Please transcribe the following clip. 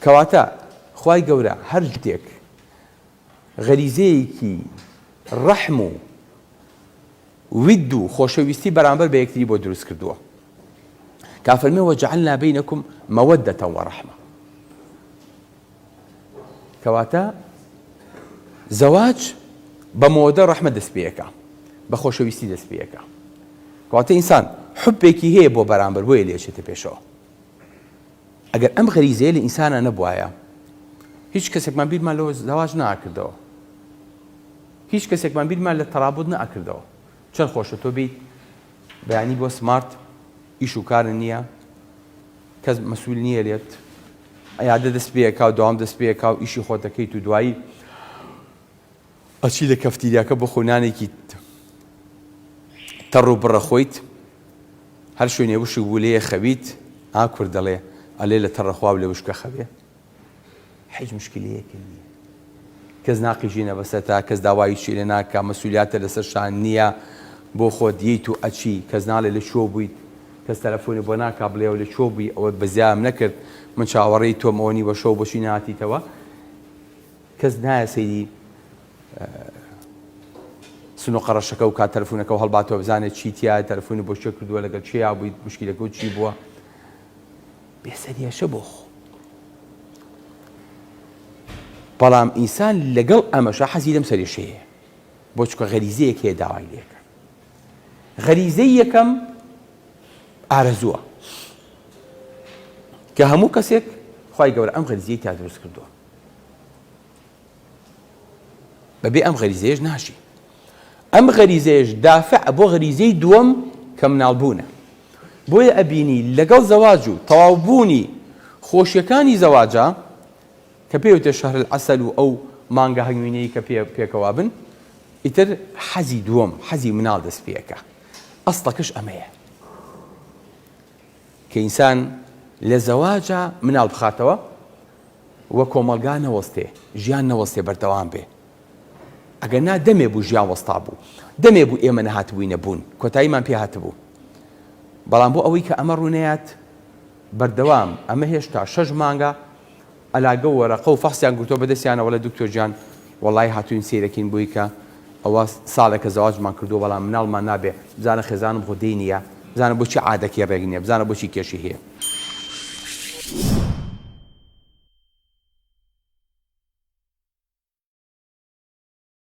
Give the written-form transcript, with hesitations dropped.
کەواتە خوای گەورە هەر شتێک غەریزەیەکی ڕەحم و ود و خۆشەویستی بەرامبەر بە یەکتری بۆ دروست کردووە کا فەرمێ وەجعلنا بەینەکم مەوەدەتە وەڕەحمە. کەواتە زەواج بە مەوەدە ڕەحمە دەست پێیەکە، بە خۆشەویستی دەست پێیەکە. کەواتە ئینسان حوبێکی هەیە بۆ بەرامبەر بۆیە لێچێتە پێشەوە. ئەگەر ئەم غەریزەیە لە ئینسانە نەبوایە، هیچ کەسێکمان بیرمان لەوە زەواج ناکردەوە، هیچ کەسێکمان بیرمان لە تەرابوت نەکردەوە. چەند خۆشە تۆ بیت بەیانی بۆ سمارت، ئیش و کارن نییە، کەس مەسوول نییە لێت، ئەیادە دەست پێیەکا و دوام دەست پێیەکا و ئیشی خۆت دەکەیت و دوایی ئەچی لە کەفتیریاکە بۆ خۆنانێکی تەڕ و بڕە خۆیت، هەر شوێنێ وشک بوو لێیە خەویت، کورد دەڵێ ئەلێ لە تەڕەخوا و لە وشکە خەوێ، هیچ مشکلەیەکی نییە. کەس ناقیژینە بەسەرتا، کەس داوای چی لێ ناکا، مەسوولیاتە لەسەر شان نییە بۆ خۆت دیت و ئەچی، کەس ناڵێ لە چۆ بوویت، کەس تەلەفۆنی بۆ ناکا بڵێەوە لە چۆ بووی، ئەوە بەزیام نەکرد، من چاوەڕێی تۆم ئەوە نی بە شەو بۆچی نهاتیتەوە. کەس نایە سەیری سنووقە ڕەشەکە و کات تەلەفۆنەکە و هەڵباتەوە بزانێت چی تایە، تەلەفۆنی بۆ شتێ کردووە، لەگەڵ چیا بوویت، مشکلەکە و چی بووە. بێسەریەشە بۆ خۆ. بەڵام ئینسان لەگەڵ ئەمەشە حەزی لەم سەریشەیە، بۆ چکە غەریزەیەک هەیە داوای لێکە. غەریزەی یەکەم ئارەزووە کە هەموو کەسێک خوای گەورە ئەم غەریزەی تا دروست کردووە، بەبێ ئەم غەریزەیەش ناشی. ئەم غەریزەیەش دافع بۆ غەریزەی دووەم کە مناڵبوونە. بۆیە ئەبینی لەگەڵ زەواج و تەواوبوونی خۆشیەکانی زەواجە کە پێوتە شەهر العەسەل و ئەو مانگە هەنگوینەی کە پێکەوا بن، ئیتر حەزی دووەم، حەزی مناڵ دەست پێیەکە. ئەسڵەکەش ئەمەیە کە ئینسان لە زەواجە مناڵ بخاتەوە وە کۆمەڵگا نەوەستێ، ژیان نەوەستێ، بەردەوام بێ. ئەگەر نا دەمێ بوو ژیان وەستا بوو، دەمێ بوو ئێمە نەهاتبووینە بوون، کۆتاییمان پێ هاتبوو. بەڵام بۆ ئەوەی کە ئەمە ڕوونەیات بەردەوام، ئەمە هێشتا 6 مانگە ئەلاگە و وەرەقە و فەحسیان گرتۆ بەدەستیانەوە لە دکتۆر گیان وەڵای هاتووین سەیرەکەین بۆی کە ئەوە ساڵێکە زەواجمان کردو بەڵام مناڵمان نابێ، بزانە خێزانم خۆ دەی نییە، بزانە بۆچی عادەکی ڕێک نییە، بزانە بۆچی کێشی هەیە.